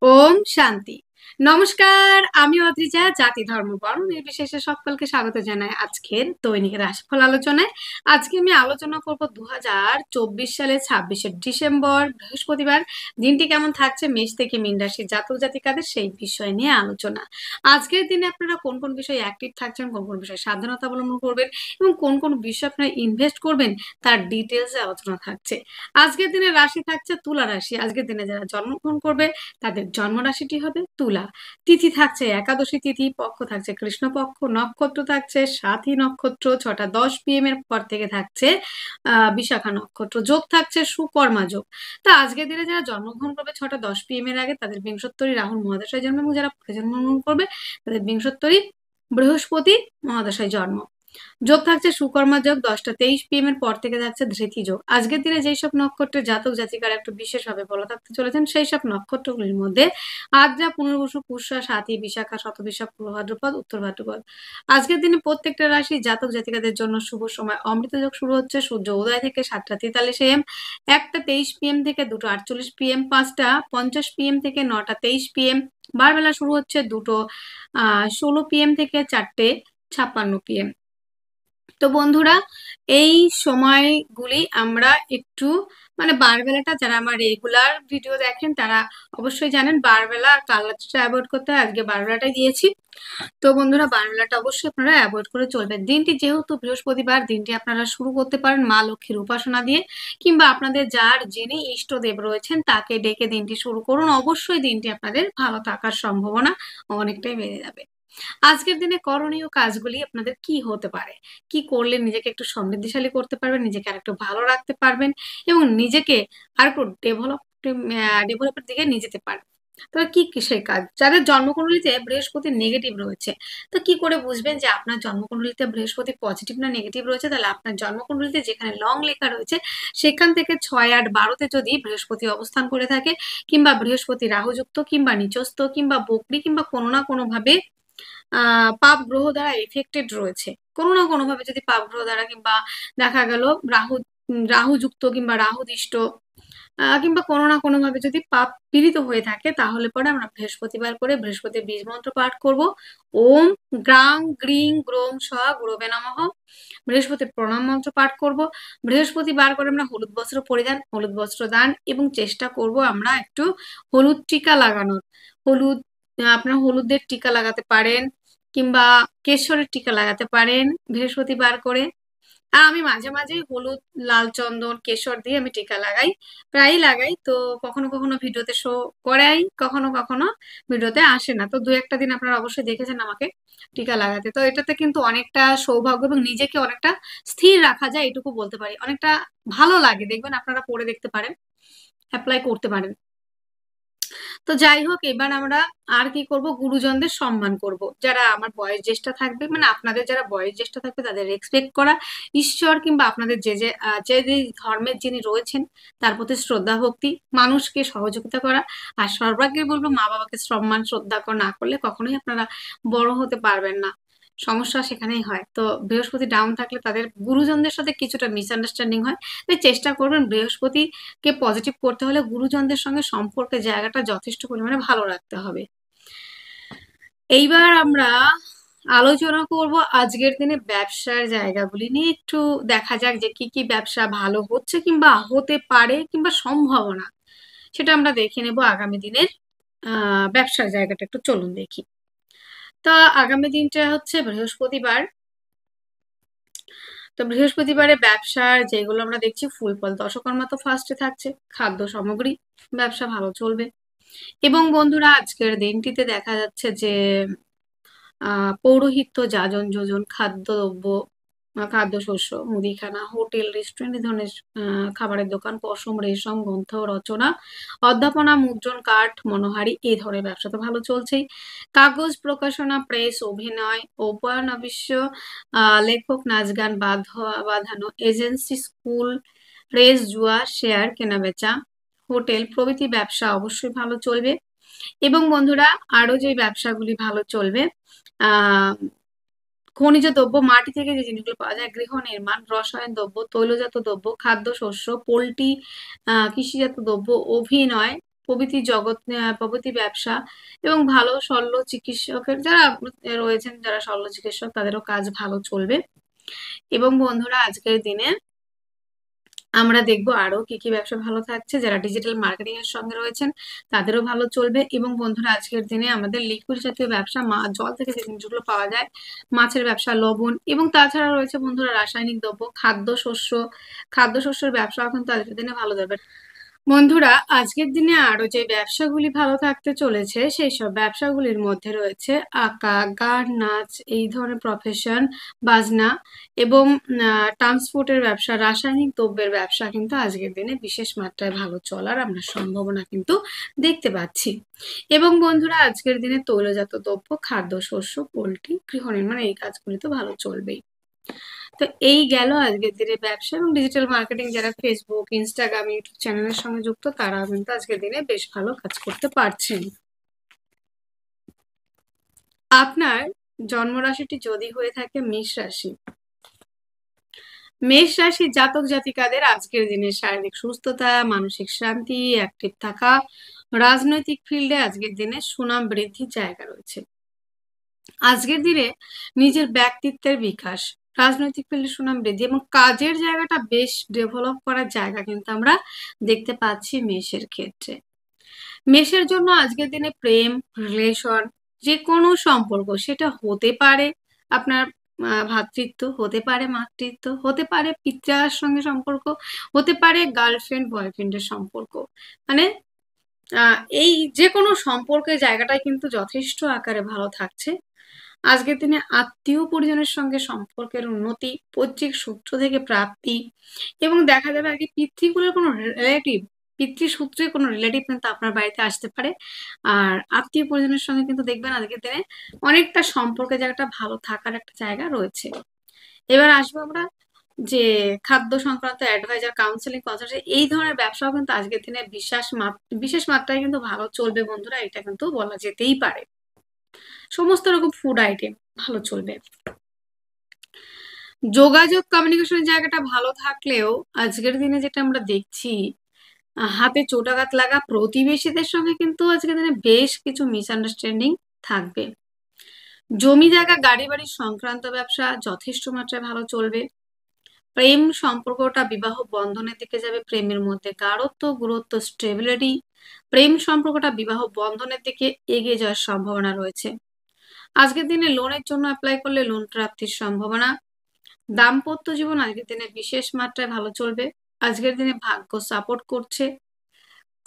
ওম শান্তি। নমস্কার, আমি অদ্রিজা। জাতি ধর্ম বর্ণ নির্বিশেষে সকলকে স্বাগত জানাই আজকের দৈনিক রাশিফল আলোচনায়। আজকে আমি আলোচনা করব 2024 সালে 26শে ডিসেম্বর বৃহস্পতিবার দিনটি কেমন থাকছে মেষ থেকে মীন রাশির জাতক জাতিকাদের সেই বিষয় নিয়ে আলোচনা। আজকের দিনে আপনারা কোন কোন বিষয়ে অ্যাক্টিভ থাকছেন, কোন কোন বিষয়ে সাবধানতা অবলম্বন করবেন এবং কোন কোন বিষয়ে আপনারা ইনভেস্ট করবেন তার ডিটেলসে আলোচনা থাকছে। আজকের দিনে রাশি থাকছে তুলা রাশি। আজকের দিনে যারা জন্মগ্রহণ করবে তাদের জন্ম রাশিটি হবে তুলা। তিথি থাকছে একাদশী তিথি, পক্ষ থাকছে কৃষ্ণপক্ষ, নক্ষত্র থাকছে সাথী নক্ষত্র 6টা 10 PM এর পর থেকে থাকছে বিশাখা নক্ষত্র, যোগ থাকছে সুকর্মা যোগ। তা আজকের দিনে যারা জন্মগ্রহণ করবে 6টা 10 PM এর আগে তাদের বিংশোত্তরী রাহুল মহাদশায় জন্ম, এবং যারা পরে জন্মগ্রহণ করবে তাদের বিংশোত্তরী বৃহস্পতি মহাদশায় জন্ম। যোগ থাকছে সুকর্মা যোগ, 10টা 23 PM এর পর থেকে থাকছে ধৃতি যোগ। আজকের দিনে যেই সব নক্ষত্রের জাতক জাতিকারা একটু বিশেষভাবে বলা থাকতে চলেছেন সেই সব নক্ষত্রগুলির মধ্যে আদ্রা, পুনর্বসু, পুষ্যা, স্বাতী, বিশাখা, শতবিশা, পূর্ব ভাদ্রপদ, উত্তর ভাদ্রপদ। আজকের দিনে প্রত্যেকটা রাশি জাতক জাতিকাদের জন্য শুভ সময় অমৃত যোগ শুরু হচ্ছে সূর্য উদয় থেকে 7টা 43 AM, 1টা 23 PM থেকে 2টা 48 PM, 5টা 50 PM থেকে 9টা 23 PM। বারবেলা শুরু হচ্ছে 2টো 16 PM থেকে 4টে 56 PM। তো বন্ধুরা, এই সময়গুলি আমরা একটু বারবেলাটা যারা আমার রেগুলার ভিডিও দেখেন তারা অবশ্যই জানেন বারবেলা আর কালারটা অ্যাভয়েড করতে হয়। আজকে বারবেলাটাই দিয়েছি। তো বন্ধুরা, বারবেলাটা অবশ্যই আপনারা অ্যাভয়েড করে চলবেন। দিনটি যেহেতু বৃহস্পতিবার, দিনটি আপনারা শুরু করতে পারেন মা লক্ষ্মীর উপাসনা দিয়ে, কিংবা আপনাদের যার যিনি ইষ্টদেব রয়েছেন তাকে ডেকে দিনটি শুরু করুন। অবশ্যই দিনটি আপনাদের ভালো থাকার সম্ভাবনা অনেকটাই বেড়ে যাবে। আজকের দিনে করণীয় কাজগুলি আপনাদের কি হতে পারে, কি করলে নিজেকে একটু সমৃদ্ধিশালী করতে পারবেন, নিজেকে আর একটু ভালো রাখতে পারবেন এবং নিজেকে আর একটু ডেভেলপের দিকে নিয়ে যেতে পারবেন। তবে কি কি সেই কাজ? যাদের জন্মকুণ্ডলিতে বৃহস্পতি নেগেটিভ রয়েছে, তো কি করে বুঝবেন যে আপনার জন্মকুণ্ডলিতে বৃহস্পতি পজিটিভ না নেগেটিভ রয়েছে? তাহলে আপনার জন্মকুণ্ডলিতে যেখানে লং লেখা রয়েছে সেখান থেকে 6, 8, 12-তে যদি বৃহস্পতি অবস্থান করে থাকে, কিংবা বৃহস্পতি রাহুযুক্ত, কিংবা নিচস্থ, কিংবা বকরি, কিংবা কোনো না কোনো ভাবে পাপ গ্রহ দ্বারা এফেক্টেড রয়েছে, কোনো না কোনো ভাবে যদি পাপ গ্রহ দ্বারা, কিংবা দেখা গেল রাহু যুক্ত, কিংবা রাহু দিষ্ট, কিংবা কোনো না কোনো ভাবে যদি পাপ পীড়িত হয়ে থাকে, তাহলে পরে আমরা বৃহস্পতিবার করে বৃহস্পতির বীজ মন্ত্র পাঠ করব। ওম গ্রাং গ্রিং গ্রোং স গুরবে নমঃ। বৃহস্পতির প্রণাম মন্ত্র পাঠ করব। বৃহস্পতিবার করে আমরা হলুদ বস্ত্র পরিধান, হলুদ বস্ত্র দান, এবং চেষ্টা করব আমরা একটু হলুদ টিকা লাগানোর। হলুদ আপনারা হলুদের টিকা লাগাতে পারেন, কিংবা কেশরের টিকা লাগাতে পারেন বৃহস্পতিবার করে। আর আমি মাঝে মাঝে হলুদ, লাল চন্দন, কেশর দিয়ে আমি টিকা লাগাই, প্রায়ই লাগাই। তো কখনো কখনো ভিডিওতে শো করাই, কখনো কখনো ভিডিওতে আসে না। তো 2-1টা দিন আপনারা অবশ্যই দেখেছেন আমাকে টিকা লাগাতে। তো এটাতে কিন্তু অনেকটা সৌভাগ্য এবং নিজেকে অনেকটা স্থির রাখা যায়, এটুকু বলতে পারি। অনেকটা ভালো লাগে, দেখবেন আপনারা পরে দেখতে পারেন, অ্যাপ্লাই করতে পারেন। তো যাই হোক, এবার আমরা আর কি করব, গুরুজনদের সম্মান করব। যারা আমার বয়স জ্যেষ্ঠ থাকবে, আপনাদের যারা বয়স জ্যেষ্ঠ থাকবে তাদের রেসপেক্ট করা, ঈশ্বর কিংবা আপনাদের যে ধর্মের যিনি রয়েছেন তার প্রতি শ্রদ্ধা ভক্তি, মানুষকে সহযোগিতা করা। আর সর্বাগ্রে বলবো, মা বাবাকে সম্মান শ্রদ্ধা না করলে কখনোই আপনারা বড় হতে পারবেন না। সমস্যা সেখানেই হয়। তো বৃহস্পতি ডাউন থাকলে তাদের গুরুজনদের সাথে কিছুটা মিসআন্ডারস্ট্যান্ডিং হয়। তাই চেষ্টা করবেন বৃহস্পতি কে পজিটিভ করতে হলে গুরুজনদের সঙ্গে সম্পর্কের জায়গাটা যথেষ্ট পরিমাণে ভালো রাখতে হবে। এইবার আমরা আলোচনা করব আজকের দিনে ব্যবসার জায়গাগুলি নিয়ে। একটু দেখা যাক যে কি কি ব্যবসা ভালো হচ্ছে, কিংবা হতে পারে, কিংবা সম্ভাবনা, সেটা আমরা দেখে নেব আগামী দিনের ব্যবসার জায়গাটা একটু চলুন দেখি। তা আগামী দিনটা হচ্ছে বৃহস্পতিবার। তো বৃহস্পতিবারে ব্যবসার যেগুলো আমরা দেখছি, ফুল ফল দশকর্মা তো ফার্স্টে থাকছে, খাদ্য সামগ্রী ব্যবসা ভালো চলবে। এবং বন্ধুরা, আজকের দিনটিতে দেখা যাচ্ছে যে পৌরোহিত্য, যাজন যোজন, খাদ্যদ্রব্য, খাদ্যশস্য, মুদিখানা, হোটেল, রেস্টুরেন্ট, এই ধরনের খাবারের দোকান, পশম, রেশম, গ্রন্থ রচনা, অধ্যাপনা, মুদ্রণ, কাঠ, মনোহারি, এই ধরনের ব্যবসা তো ভালো চলছেই। কাগজ প্রকাশনা, প্রেস, অভিনয়, উপন্যাস, লেখক, নাচ গান, বাঁধানো, এজেন্সি, স্কুল, রেস, জুয়া, শেয়ার কেনাবেচা, হোটেল প্রভৃতি ব্যবসা অবশ্যই ভালো চলবে। এবং বন্ধুরা, আরো যে ব্যবসাগুলি ভালো চলবে, আহ খনিজ দ্রব্য, মাটি থেকে যে জিনিসগুলো পাওয়া যায়, গৃহ নির্মাণ, রসায়ন দ্রব্য, তৈলজাত দ্রব্য, খাদ্যশস্য, পোল্ট্রি, কৃষিজাত দ্রব্য, অভিনয়, প্রভৃতি ব্যবসা এবং ভালো শল্য চিকিৎসকের যারা রয়েছেন, যারা শল্য চিকিৎসক, তাদেরও কাজ ভালো চলবে। এবং বন্ধুরা আজকের দিনে আমরা দেখবো আরো কি কি ব্যবসা ভালো থাকছে। যারা ডিজিটাল মার্কেটিং এর সঙ্গে রয়েছেন তাদেরও ভালো চলবে। এবং বন্ধুরা আজকের দিনে আমাদের লিকুইড জাতীয় ব্যবসা, জল থেকে যে জিনিসগুলো পাওয়া যায়, মাছের ব্যবসা, লবণ, এবং তাছাড়া রয়েছে বন্ধুরা রাসায়নিক দ্রব্য, খাদ্যশস্যের ব্যবসাও কিন্তু আজকের দিনে ভালো যাবে। বন্ধুরা আজকের দিনে আরো যে ব্যবসাগুলি ভালো থাকতে চলেছে সেই সব ব্যবসাগুলির মধ্যে রয়েছে আঁকা, গান, নাচ, এই ধরনের প্রফেশন, বাজনা এবং ট্রান্সপোর্টের ব্যবসা, রাসায়নিক দ্রব্যের ব্যবসা কিন্তু আজকের দিনে বিশেষ মাত্রায় ভালো চলার আমরা সম্ভাবনা কিন্তু দেখতে পাচ্ছি। এবং বন্ধুরা আজকের দিনে তৈলজাত দ্রব্য, খাদ্যশস্য, পোল্ট্রি, গৃহ নির্মাণ, এই কাজগুলি তো ভালো চলবেই। তো এই গেল আজকের দিনে ব্যবসা এবং ডিজিটাল মার্কেটিং। যারা ফেসবুক, ইনস্টাগ্রাম, ইউটিউব চ্যানেলের সঙ্গে যুক্ত তারা কিন্তু আজকের দিনে বেশ ভালো কাজ করতে পারছেন। আপনার জন্মরাশিটি যদি হয়ে থাকে মেষ রাশি, মেষ রাশি জাতক জাতিকাদের আজকের দিনে শারীরিক সুস্থতা, মানসিক শান্তি, অ্যাক্টিভ থাকা, রাজনৈতিক ফিল্ডে আজকের দিনে সুনাম বৃদ্ধির জায়গা রয়েছে। আজকের দিনে নিজের ব্যক্তিত্বের বিকাশ, রাজনৈতিক ফিল্ডে সুনাম বৃদ্ধি এবং কাজের জায়গাটা বেশ ডেভেলপ করার জায়গা কিন্তু আমরা দেখতে পাচ্ছি মেষের ক্ষেত্রে। মেষের জন্য আজকের দিনে প্রেম, রিলেশন, যে কোনো সম্পর্ক, সেটা হতে পারে আপনার ভ্রাতৃত্ব, হতে পারে মাতৃত্ব, হতে পারে পিতার সঙ্গে সম্পর্ক, হতে পারে গার্লফ্রেন্ড বয়ফ্রেন্ডের সম্পর্ক, মানে এই যে কোনো সম্পর্কের জায়গাটাই কিন্তু যথেষ্ট আকারে ভালো থাকছে। আজকের দিনে আত্মীয় পরিজনের সঙ্গে সম্পর্কের উন্নতি, পৈতৃক সূত্র থেকে প্রাপ্তি, এবং দেখা যাবে আর কি পিতৃকুলের কোনো রিলেটিভ, পিতৃসূত্রে কোনো রিলেটিভ কিন্তু আপনার বাড়িতে আসতে পারে। আর আত্মীয় পরিজনের সঙ্গে কিন্তু দেখবেন আজকের দিনে অনেকটা সম্পর্কের জায়গাটা ভালো থাকার একটা জায়গা রয়েছে। এবার আসবো আমরা যে খাদ্য সংক্রান্ত অ্যাডভাইজার, কাউন্সিলিং, কনসালটেন্সি, এই ধরনের ব্যবসাও কিন্তু আজকের দিনে বিশেষ মাত্রায় কিন্তু ভালো চলবে বন্ধুরা, এটা কিন্তু বলা যেতেই পারে। সমস্ত রকম ফুড আইটেম ভালো চলবে। যোগাযোগ, কমিউনিকেশনের জায়গাটা ভালো থাকলেও আজকের দিনে যেটা আমরা দেখছি, হাতে চোটাঘাত লাগা, প্রতিবেশীদের সঙ্গে কিন্তু আজকের দিনে বেশ কিছু মিসআন্ডারস্ট্যান্ডিং থাকবে। জমি জায়গা, গাড়ি বাড়ি সংক্রান্ত ব্যবসা যথেষ্ট মাত্রায় ভালো চলবে। প্রেম সম্পর্কটা বিবাহ বন্ধনের দিকে যাবে, প্রেমের মধ্যে গাঢ়ত্ব, গুরুত্ব, স্টেবিলিটি, প্রেম সম্পর্কটা বিবাহ বন্ধনের দিকে এগিয়ে যাওয়ার সম্ভাবনা রয়েছে। আজকের দিনে লোনের জন্য অ্যাপ্লাই করলে লোন প্রাপ্তির সম্ভাবনা। দাম্পত্য জীবন আজকের দিনে বিশেষ মাত্রায় ভালো চলবে। আজকের দিনে ভাগ্য সাপোর্ট করছে।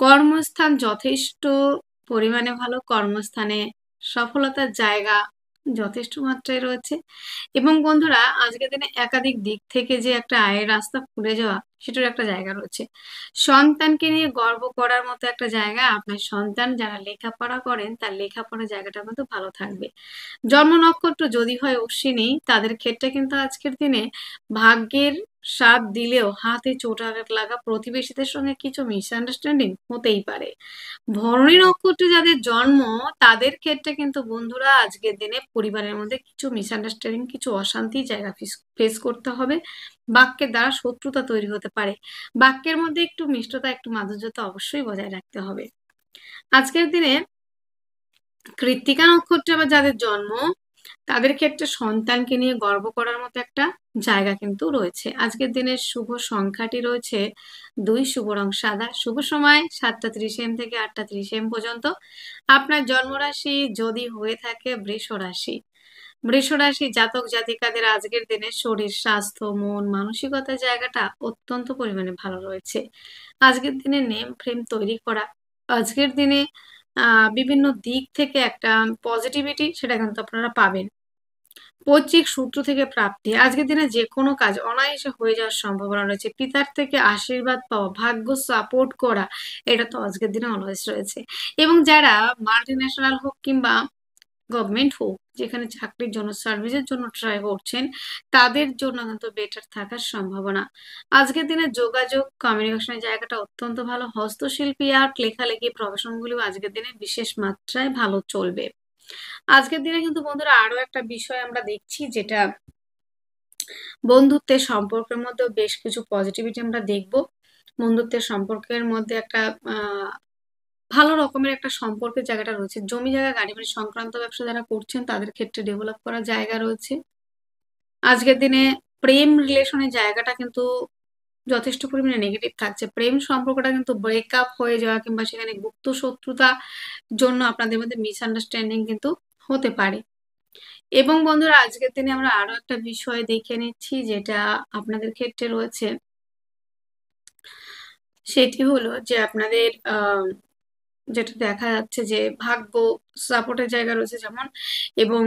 কর্মস্থান যথেষ্ট পরিমাণে ভালো, কর্মস্থানে সফলতার জায়গা যথেষ্ট মাত্রায় রয়েছে। এবং বন্ধুরা আজকের দিনে একাধিক দিক থেকে যে একটা আয়ের রাস্তা খুলে যাওয়া, সেটার একটা জায়গা রয়েছে। সন্তানকে নিয়ে গর্ব করার মতো একটা জায়গা, আপনার সন্তান যারা লেখাপড়া করেন তার লেখাপড়ার জায়গাটা কিন্তু ভালো থাকবে। জন্ম নক্ষত্র যদি হয় অশ্বিনী, তাদের ক্ষেত্রে কিন্তু আজকের দিনে ভাগ্যের সাথ দিলেও হাতে চোটাঘাত লাগা, প্রতিবেশীদের সঙ্গে কিছু মিসআন্ডারস্ট্যান্ডিং হতেই পারে। ভরণী নক্ষত্রে যাদের জন্ম তাদের ক্ষেত্রে কিন্তু বন্ধুরা আজকের দিনে পরিবারের মধ্যে কিছু মিসআন্ডারস্ট্যান্ডিং, কিছু অশান্তি জায়গা ফেস করতে হবে। বাক্যের দ্বারা শত্রুতা তৈরি হতে পারে। বাক্যের মধ্যে একটু মিষ্টতা, একটু মাধুর্যতা অবশ্যই বজায় রাখতে হবে। আজকের দিনে কৃত্তিকা নক্ষত্রে আবার যাদের জন্ম তাদের ক্ষেত্রে সন্তানকে নিয়ে গর্ব করার মতো একটা জায়গা কিন্তু রয়েছে। আজকের দিনের শুভ সংখ্যাটি রয়েছে 2, শুভ রং সাদা, শুভ সময় 7:30 AM থেকে 8:30 AM পর্যন্ত। আপনার জন্মরাশি যদি হয়ে থাকে বৃষ রাশি, বৃষ রাশি জাতক জাতিকাদের আজকের দিনে শরীর স্বাস্থ্য, মন, মানসিকতার জায়গাটা অত্যন্ত পরিমাণে ভালো রয়েছে। আজকের দিনে নেম ফ্রেম তৈরি করা, আজকের দিনে বিভিন্ন দিক থেকে একটা পজিটিভিটি সেটা কিন্তু আপনারা পাবেন। পৈতৃক সূত্র থেকে প্রাপ্তি, আজকের দিনে যে কোনো কাজ অনায়াসে হয়ে যাওয়ার সম্ভাবনা রয়েছে। পিতার থেকে আশীর্বাদ পাওয়া, ভাগ্য সাপোর্ট করা, এটা তো আজকের দিনে অলওয়েজ রয়েছে। এবং যারা মাল্টি ন্যাশনাল হোক কিংবা গভর্নমেন্ট হোক, যেখানে চাকরির জন্য, সার্ভিসের জন্য ট্রাই করছেন, তাদের জন্য কিন্তু বেটার থাকার সম্ভাবনা। আজকের দিনে যোগাযোগ, কমিউনিকেশনের জায়গাটা অত্যন্ত ভালো। হস্তশিল্পী, আর্ট, লেখালেখি প্রফেশনগুলো আজকের দিনে বিশেষ মাত্রায় ভালো চলবে। আজকের দিনে কিন্তু বন্ধুরা আরো একটা বিষয় আমরা দেখছি, যেটা বন্ধুত্বের সম্পর্কের মধ্যেও বেশ কিছু পজিটিভিটি আমরা দেখব। বন্ধুত্বের সম্পর্কের মধ্যে একটা ভালো রকমের একটা সম্পর্কের জায়গাটা রয়েছে। জমি জায়গা গাড়ি বাড়ি সংক্রান্ত ব্যবসা যারা করছেন তাদের ক্ষেত্রে ডেভেলপ করার জায়গা রয়েছে। আজকের দিনে প্রেম রিলেশনের জায়গাটা কিন্তু যথেষ্ট পরিমাণে নেগেটিভ থাকছে। প্রেম সম্পর্কটা কিন্তু ব্রেকআপ হয়ে যাওয়া কিংবা সেখানে গুপ্ত শত্রুতা জন্য আপনাদের মধ্যে মিসআন্ডারস্ট্যান্ডিং কিন্তু হতে পারে। এবং বন্ধুরা আজকের দিনে আমরা আরো একটা বিষয় দেখে নিচ্ছি যেটা আপনাদের ক্ষেত্রে রয়েছে। সেটি হলো যে আপনাদের যেটা দেখা যাচ্ছে যে ভাগ্য সাপোর্টের জায়গা রয়েছে যেমন, এবং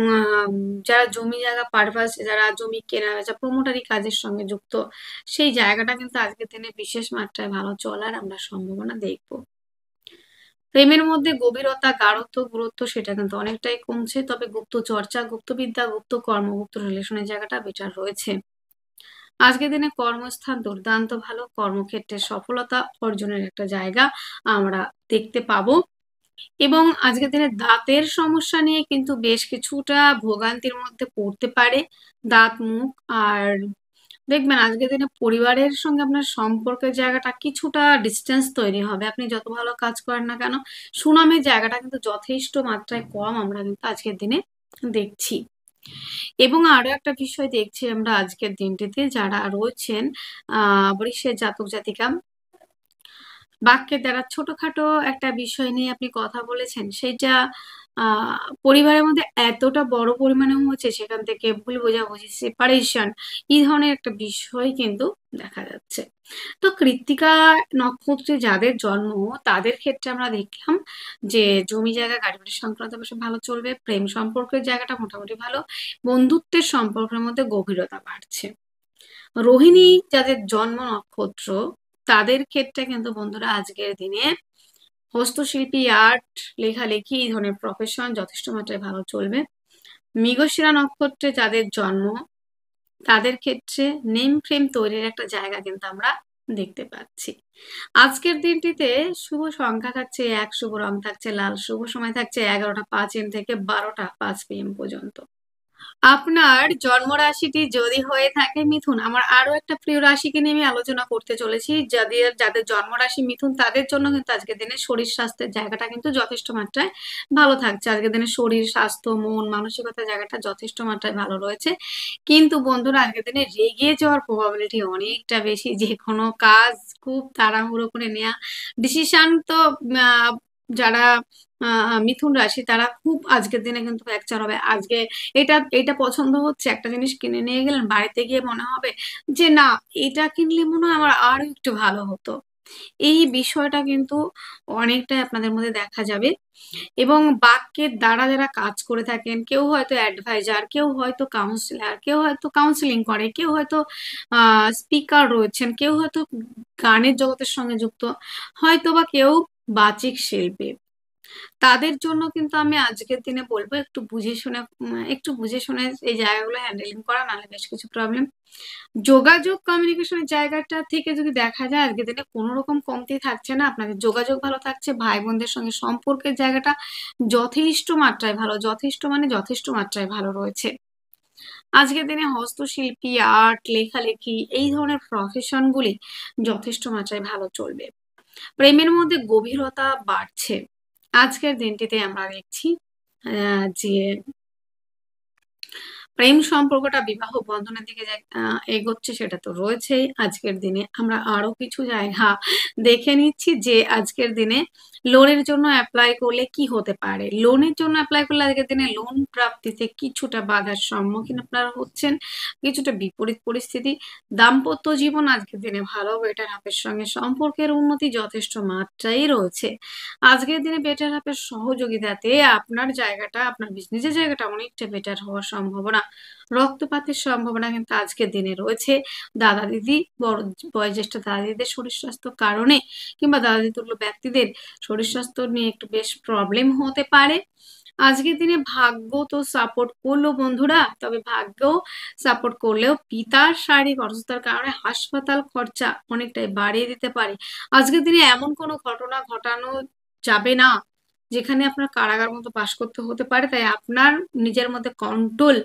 যারা জমি জায়গা পারপাস, যারা জমি কেনা বেচা প্রমোটারি কাজের সঙ্গে যুক্ত, সেই জায়গাটা কিন্তু আজকের দিনে বিশেষ মাত্রায় ভালো চলার আমরা সম্ভাবনা দেখবো। প্রেমের মধ্যে গভীরতা, গাঢ়ত্ব, গুরুত্ব সেটা কিন্তু অনেকটাই কমছে, তবে গুপ্ত চর্চা, গুপ্তবিদ্যা, গুপ্ত কর্ম, গুপ্ত রিলেশনের জায়গাটা বেটার রয়েছে। আজকের দিনে কর্মস্থান দুর্দান্ত ভালো, কর্মক্ষেত্রে সফলতা অর্জনের একটা জায়গা আমরা দেখতে পাবো। এবং আজকের দিনে দাঁতের সমস্যা নিয়ে কিন্তু বেশ কিছুটা ভোগান্তির মধ্যে পড়তে পারে দাঁত, মুখ। আর দেখবেন আজকের দিনে পরিবারের সঙ্গে আপনার সম্পর্কের জায়গাটা কিছুটা ডিস্টেন্স তৈরি হবে। আপনি যত ভালো কাজ করেন না কেন, সুনামের জায়গাটা কিন্তু যথেষ্ট মাত্রায় কম আমরা কিন্তু আজকের দিনে দেখছি। এবং আরো একটা বিষয় দেখছি আমরা আজকের দিনটিতে, যারা রয়েছেন বৃষের জাতক জাতিকা, বাক্যের দ্বারা ছোটখাটো একটা বিষয় নিয়ে আপনি কথা বলেছেন, সেটা পরিবারের মধ্যে এতটা বড় পরিমাণে হচ্ছে, সেখান থেকে ভুল বোঝাবুঝি, সেপারেশন, এই ধরনের একটা বিষয় কিন্তু দেখা যাচ্ছে। তো কৃত্তিকা নক্ষত্রে যাদের জন্ম, তাদের ক্ষেত্রে আমরা দেখলাম যে জমি জায়গা গাড়ি বাড়ি সংক্রান্ত বিষয় ভালো চলবে, প্রেম সম্পর্কের জায়গাটা মোটামুটি ভালো, বন্ধুত্বের সম্পর্কের মধ্যে গভীরতা বাড়ছে। রোহিণী যাদের জন্ম নক্ষত্র, তাদের ক্ষেত্রে কিন্তু বন্ধুরা আজকের দিনে হস্তশিল্পী, আর্ট, লেখালেখি, এই ধরনের প্রফেশন যথেষ্ট মাত্রায় ভালো চলবে। মৃগশিরা নক্ষত্রে যাদের জন্ম, তাদের ক্ষেত্রে নেম ফ্রেম তৈরির একটা জায়গা কিন্তু আমরা দেখতে পাচ্ছি। আজকের দিনটিতে শুভ সংখ্যা থাকছে 1, শুভ রং থাকছে লাল, শুভ সময় থাকছে 11টা 5 AM থেকে 12টা 5 PM পর্যন্ত। আপনার জন্ম রাশিটি যদি হয়ে থাকে মিথুন, আমার আরো একটা প্রিয় রাশিকে নিয়ে আমি আলোচনা করতে চলেছি। যাদের যাদের জন্ম রাশি মিথুন, তাদের জন্য কিন্তু আজকের দিনে শরীর স্বাস্থ্যের জায়গাটা কিন্তু যথেষ্ট মাত্রায় ভালো থাকছে। আজকের দিনে শরীর স্বাস্থ্য, মন মানসিকতার জায়গাটা যথেষ্ট মাত্রায় ভালো রয়েছে। কিন্তু বন্ধুরা আজকের দিনে রেগে যাওয়ার প্রবাবিলিটি অনেকটা বেশি। যে কোনো কাজ খুব তাড়াহুড়ো করে নেওয়া ডিসিশন, তো যারা মিথুন রাশি তারা খুব আজকের দিনে কিন্তু ফ্র্যাকচার হবে। আজকে এটা এটা পছন্দ হচ্ছে, একটা জিনিস কিনে নিয়ে গেলেন, বাড়িতে গিয়ে মনে হবে যে না, এটা কিনলে মনে হয় আমার আরো একটু ভালো হতো। এই বিষয়টা কিন্তু অনেকটাই আপনাদের মধ্যে দেখা যাবে। এবং বাক্যের দ্বারা যারা কাজ করে থাকেন, কেউ হয়তো অ্যাডভাইজার, কেউ হয়তো কাউন্সিলর, কেউ হয়তো কাউন্সিলিং করে, কেউ হয়তো স্পিকার রয়েছেন, কেউ হয়তো গানের জগতের সঙ্গে যুক্ত, হয়তো বা কেউ বাচিক শিল্পী, তাদের জন্য কিন্তু আমি আজকের দিনে বলবো একটু বুঝে শুনে এই জায়গাগুলো হ্যান্ডেলিং করা, নাহলে বেশ কিছু প্রবলেম। যোগাযোগ কমিউনিকেশনের জায়গাটা থেকে যদি দেখা যায়, আজকের দিনে কোনো রকম কমতি থাকছে না, আপনাদের যোগাযোগ ভালো থাকছে, ভাই বোনদের সঙ্গে সম্পর্কের জায়গাটা যথেষ্ট মাত্রায় ভালো, যথেষ্ট মানে যথেষ্ট মাত্রায় ভালো রয়েছে। আজকের দিনে হস্তশিল্পী, আর্ট, লেখালেখি, এই ধরনের প্রফেশনগুলি যথেষ্ট মাত্রায় ভালো চলবে। প্রেমের মধ্যে গভীরতা বাড়ছে। আজকের দিনটিতে আমরা দেখছি যে প্রেম সম্পর্কটা বিবাহ বন্ধনের দিকে যে এগোচ্ছে, সেটা তো রয়েছেই। আজকের দিনে আমরা আরো কিছু জায়গা দেখে নিচ্ছি যে আজকের দিনে লোনের জন্য অ্যাপ্লাই করলে কি হতে পারে। লোনের জন্য অ্যাপ্লাই করলে আজকের দিনে লোন প্রাপ্তিতে কিছুটা বাধার সম্মুখীন আপনারা হচ্ছেন, কিছুটা বিপরীত পরিস্থিতি। দাম্পত্য জীবন আজকের দিনে ভালো, বেটার হাফের সঙ্গে সম্পর্কের উন্নতি যথেষ্ট মাত্রায় রয়েছে। আজকের দিনে বেটার হাফের সহযোগিতাতে আপনার জায়গাটা, আপনার বিজনেসের জায়গাটা অনেকটা বেটার হওয়ার সম্ভাবনা, রক্তপাতের সম্ভাবনা কিন্তু আজকের দিনে রয়েছে। দাদা দিদি, বড় বয়োজ্যেষ্ঠ দাদা দিদিদের শরীর স্বাস্থ্য কারণে কিংবা দাদা দিদি তুল্য ব্যক্তিদের শরীর স্বাস্থ্য নিয়ে একটু বেশ প্রবলেম হতে পারে। আজকের দিনে ভাগ্য তো সাপোর্ট করলো বন্ধুরা, তবে ভাগ্য সাপোর্ট করলেও পিতার শারীরিক অসুস্থতার কারণে হাসপাতাল খরচা অনেকটাই বাড়িয়ে দিতে পারে। আজকের দিনে এমন কোনো ঘটনা ঘটানো যাবে না যেখানে আপনার কারাগার মতো বাস করতে হতে পারে। তাই আপনার নিজের মধ্যে কন্ট্রোল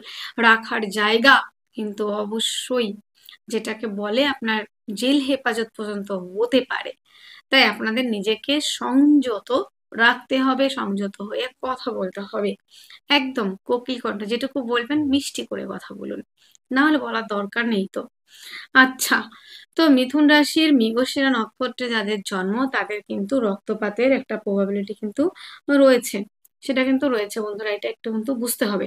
রাখার জায়গা কিন্তু অবশ্যই, যেটাকে বলে আপনার জেল হেফাজত পর্যন্ত হতে পারে। তাই আপনাদের নিজেকে সংযত রাখতে হবে, সংযত হয়ে কথা বলতে হবে। একদম কোকিল কণ্ঠ, যেটুকু বলবেন মিষ্টি করে কথা বলুন, না হলে বলার দরকার নেই তো। আচ্ছা, তো মিথুন রাশির মৃগশিরা নক্ষত্রে যাদের জন্ম তাদের কিন্তু রক্তপাতের একটা প্রবাবিলিটি কিন্তু রয়েছে। সেটা কিন্তু রয়েছে বন্ধুরা, এটা একটু কিন্তু বুঝতে হবে।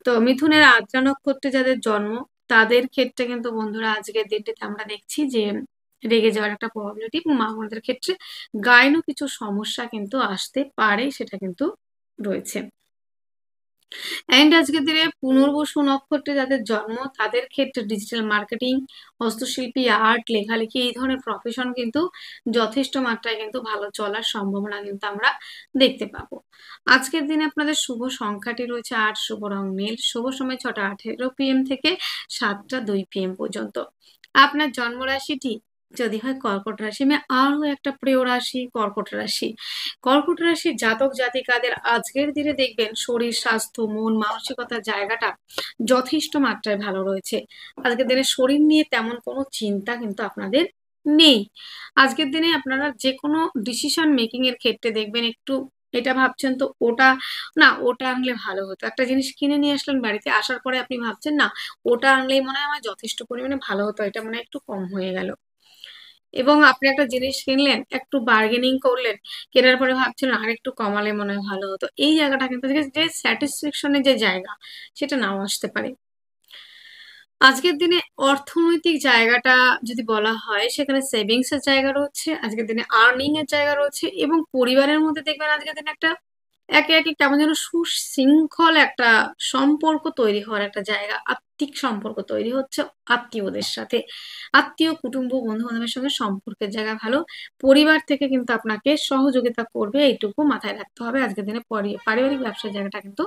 তো মিথুনের আদ্রা নক্ষত্রে যাদের জন্ম তাদের ক্ষেত্রে কিন্তু বন্ধুরা আজকের দিনটিতে আমরা দেখছি যে রেগে যাওয়ার একটা প্রবাবিলিটি, এবং মা বোনদের ক্ষেত্রে গাইনও কিছু সমস্যা কিন্তু আসতে পারে, সেটা কিন্তু রয়েছে। অ্যান্ড আজকের দিনে পুনর্বসু নক্ষত্রে যাদের জন্ম তাদের ক্ষেত্রে ডিজিটাল মার্কেটিং, হস্তশিল্পী, আর্ট, লেখালেখি এই ধরনের প্রফেশন কিন্তু যথেষ্ট মাত্রায় কিন্তু ভালো চলার সম্ভাবনা কিন্তু আমরা দেখতে পাবো। আজকের দিনে আপনাদের শুভ সংখ্যাটি রয়েছে ৮, শুভ রং নীল, শুভ সময় ৬টা ১৮ PM থেকে ৭টা ২ PM পর্যন্ত। আপনার জন্ম রাশিটি যদি হয় কর্কট রাশি, আরো একটা প্রিয় রাশি কর্কট রাশি। কর্কট রাশির জাতক জাতিকাদের আজকের দিনে দেখবেন শরীর স্বাস্থ্য মন মানসিকতার জায়গাটা যথেষ্ট মাত্রায় ভালো রয়েছে। আজকের দিনে শরীর নিয়ে তেমন কোনো চিন্তা কিন্তু আপনাদের নেই। আজকের দিনে আপনারা যে কোনো ডিসিশন মেকিং এর ক্ষেত্রে দেখবেন একটু এটা ভাবছেন তো ওটা না, ওটা আনলে ভালো হতো। একটা জিনিস কিনে নিয়ে আসলেন, বাড়িতে আসার পরে আপনি ভাবছেন না, ওটা আনলেই মনে হয় আমার যথেষ্ট পরিমাণে ভালো হতো, এটা মনে হয় একটু কম হয়ে গেল। এবং আপনি একটা জিনিস কিনলেন, একটু বার্গেনিং করলেন, কেনার পরে ভাবছেন আর একটু কমালে মনে হয় ভালো হতো। এই জায়গাটা কিন্তু যে স্যাটিসফ্যাকশনের যে জায়গা, সেটা নাও আসতে পারে। আজকের দিনে অর্থনৈতিক জায়গাটা যদি বলা হয়, সেখানে সেভিংস এর জায়গা রয়েছে, আজকের দিনে আর্নিং এর জায়গা রয়েছে, এবং পরিবারের মধ্যে দেখবেন আজকের দিনে একটা একে একে কেমন যেন সুশৃঙ্খল একটা সম্পর্ক তৈরি হওয়ার একটা জায়গা, আত্মিক সম্পর্ক তৈরি হচ্ছে আত্মীয়দের সাথে। আত্মীয় কুটুম্ব বন্ধু বান্ধবের সঙ্গে সম্পর্কের জায়গা ভালো। পরিবার থেকে কিন্তু আপনাকে সহযোগিতা করবে, এইটুকু মাথায় রাখতে হবে। আজকের দিনে পারিবারিক ব্যবসার জায়গাটা কিন্তু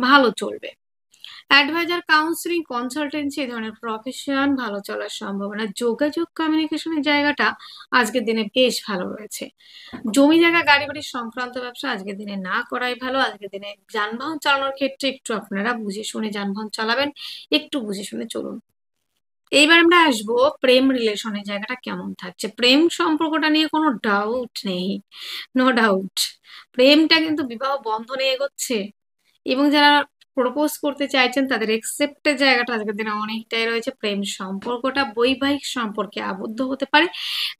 ভালো চলবে। অ্যাডভাইজার, কাউন্সিলিং, কনসালটেন্সি এই ধরনের প্রফেশন ভালো চলার সম্ভাবনা। যোগাযোগ কমিউনিকেশনের জায়গাটা আজকের দিনে বেশ ভালো রয়েছে। জমি জায়গা গাড়ি বাড়ি সংক্রান্ত ব্যবসা আজকের দিনে না করাই ভালো। আজকের দিনে যানবাহন চালানোর ক্ষেত্রে একটু আপনারা বুঝে শুনে যানবাহন চালাবেন, একটু বুঝে শুনে চলুন। এইবার আমরা আসবো প্রেম রিলেশনের জায়গাটা কেমন থাকছে। প্রেম সম্পর্কটা নিয়ে কোনো ডাউট নেই, নো ডাউট, প্রেমটা কিন্তু বিবাহ বন্ধনে এগোচ্ছে, এবং যারা প্রপোজ করতে চাইছেন তাদের একসেপ্টের জায়গাটা আজকের দিনে অনেকটাই রয়েছে। প্রেম সম্পর্কটা বৈবাহিক সম্পর্কে আবদ্ধ হতে পারে।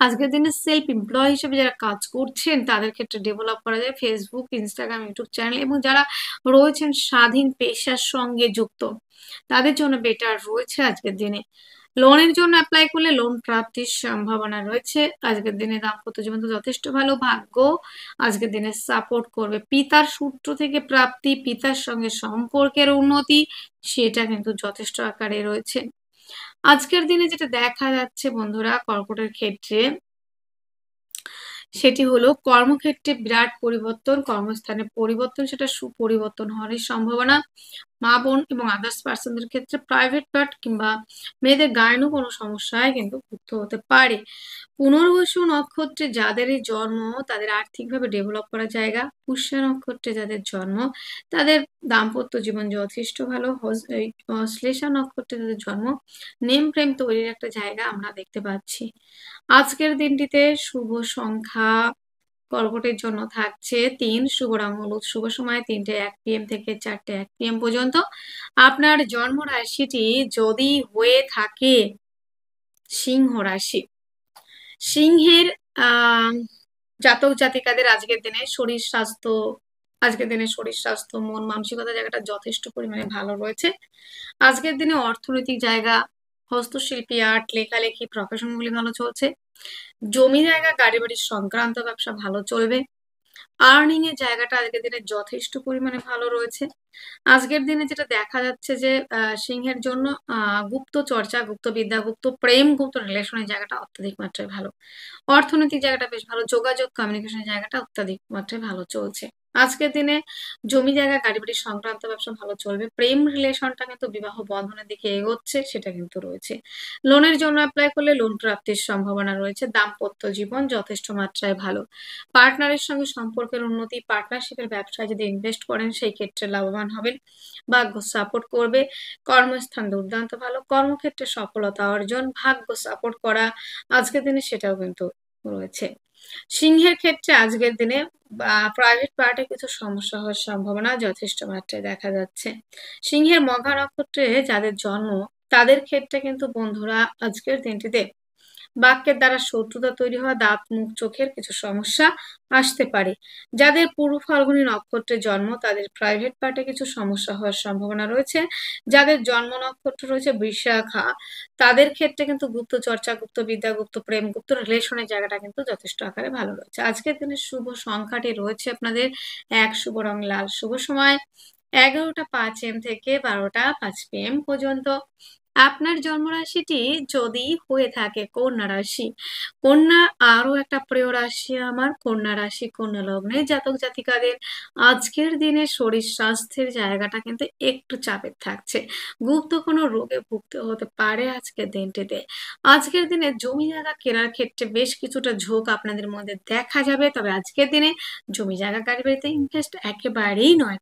আজকের দিনে সেলফ এমপ্লয় হিসেবে যারা কাজ করছেন তাদের ক্ষেত্রে ডেভেলপ করা যায় ফেসবুক, ইনস্টাগ্রাম, ইউটিউব চ্যানেল, এবং যারা রয়েছেন স্বাধীন পেশার সঙ্গে যুক্ত তাদের জন্য বেটার রয়েছে আজকের দিনে। লোনের জন্য অ্যাপ্লাই করলে লোন প্রাপ্তির সম্ভাবনা রয়েছে। আজকের দিনে দাম্পত্য জীবন তো যথেষ্ট ভালো, ভাগ্য আজকের দিনে সাপোর্ট করবে। পিতার সূত্র থেকে প্রাপ্তি, পিতার সঙ্গে সম্পর্কের উন্নতি, সেটা কিন্তু যথেষ্ট আকারে রয়েছে। আজকের দিনে যেটা দেখা যাচ্ছে বন্ধুরা কর্কটের ক্ষেত্রে, সেটি হলো কর্মক্ষেত্রে বিরাট পরিবর্তন, কর্মস্থানে পরিবর্তন, সেটা সুপরিবর্তন হওয়ার সম্ভাবনা। মা বোন এবং আদার্স পার্সনদের ক্ষেত্রে প্রাইভেট পার্ট কিংবা মেয়েদের গায়েনও কোনো সমস্যায় কিন্তু যুক্ত হতে পারে। পুনর্বসু নক্ষত্রে যাদেরই জন্ম তাদের আর্থিকভাবে ডেভেলপ করার জায়গা। পুষ্যা নক্ষত্রে যাদের জন্ম তাদের দাম্পত্য জীবন যথেষ্ট ভালো। শ্লেষা নক্ষত্রে যাদের জন্ম নেম প্রেম তৈরির একটা জায়গা আমরা দেখতে পাচ্ছি। আজকের দিনটিতে শুভ সংখ্যা কর্কটের জন্য থাকছে ৩, শুভ রং হলুদ, শুভ সময় ৩টে ১ PM থেকে ৪টে ১ PM পর্যন্ত। আপনার জন্ম রাশিটি যদি হয়ে থাকে সিংহ রাশি, সিংহের আহ জাতক জাতিকাদের আজকের দিনে শরীর স্বাস্থ্য মন মানসিকতা জায়গাটা যথেষ্ট পরিমাণে ভালো রয়েছে। আজকের দিনে অর্থনৈতিক জায়গা, হস্তশিল্পী, আর্ট, লেখালেখি প্রফেশন গুলি ভালো চলছে। জমি জায়গা গাড়ি বাড়ি সংক্রান্ত ব্যবসা ভালো চলবে। আর্নিং এর জায়গাটা আজকের দিনে যথেষ্ট পরিমাণে ভালো রয়েছে। আজকের দিনে যেটা দেখা যাচ্ছে যে সিংহের জন্য গুপ্ত চর্চা, গুপ্ত বিদ্যা, গুপ্ত প্রেম, গুপ্ত রিলেশনের জায়গাটা অত্যাধিক মাত্রায় ভালো। অর্থনৈতিক জায়গাটা বেশ ভালো, যোগাযোগ কমিউনিকেশনের জায়গাটা অত্যাধিক মাত্রায় ভালো চলছে। আজকের দিনে জমি জায়গা গাড়ি বাড়ি সংক্রান্ত ব্যবসা ভালো চলবে। প্রেম রিলেশনটা কিন্তু বিবাহ বন্ধনের দিকে এগোচ্ছে, সেটা কিন্তু রয়েছে। লোনের জন্য অ্যাপ্লাই করলে লোন প্রাপ্তির সম্ভাবনা রয়েছে। দাম্পত্য জীবন যথেষ্ট মাত্রায় ভালো। পার্টনারের সঙ্গে সম্পর্কের উন্নতি, পার্টনারশিপের ব্যবসায় যদি ইনভেস্ট করেন সেই ক্ষেত্রে লাভবান হবেন, ভাগ্য সাপোর্ট করবে। কর্মস্থান দুর্দান্ত ভালো, কর্মক্ষেত্রে সফলতা অর্জন, ভাগ্য সাপোর্ট করা আজকের দিনে সেটাও কিন্তু রয়েছে। সিংহের ক্ষেত্রে আজকের দিনে প্রাইভেট পার্টে কিছু সমস্যা হওয়ার সম্ভাবনা যথেষ্ট মাত্রায় দেখা যাচ্ছে। সিংহের মঘা নক্ষত্রে যাদের জন্ম তাদের ক্ষেত্রে কিন্তু বন্ধুরা আজকের দিনটিতে বাক্যের দ্বারা শত্রুতা তৈরি হওয়া, দাঁত মুখ চোখের কিছু সমস্যা আসতে পারে। যাদের পূর্ব ফাল্গুনী নক্ষত্রে জন্ম তাদের প্রাইভেট পার্টে কিছু সমস্যা হওয়ার সম্ভাবনা রয়েছে। যাদের জন্ম নক্ষত্র রয়েছে বৃষাখা তাদের ক্ষেত্রে কিন্তু গুপ্ত চর্চা, গুপ্ত বিদ্যা, গুপ্ত প্রেম, গুপ্ত রিলেশনের জায়গাটা কিন্তু যথেষ্ট আকারে ভালো রয়েছে। আজকের দিনের শুভ সংখ্যাটি রয়েছে আপনাদের 1, শুভ রং লাল, শুভ সময় 11টা 5 AM থেকে 12টা 5 PM পর্যন্ত। আপনার জন্মরাশিটি যদি হয়ে থাকে কন্যা রাশি, কন্যা আরো একটা প্রিয় রাশি আমার। কন্যা রাশি, কন্যা লগ্নের জাতক জাতিকাদের আজকের দিনে শরীর স্বাস্থ্যের জায়গাটা কিন্তু একটু চাপের থাকছে। গুপ্ত কোনো রোগে ভুগতে হতে পারে আজকের দিনটিতে। আজকের দিনে জমি জায়গা কেনার ক্ষেত্রে বেশ কিছুটা ঝোঁক আপনাদের মধ্যে দেখা যাবে, তবে আজকের দিনে জমি জায়গা গাড়ি বাড়িতে ইনভেস্ট একেবারেই নয়।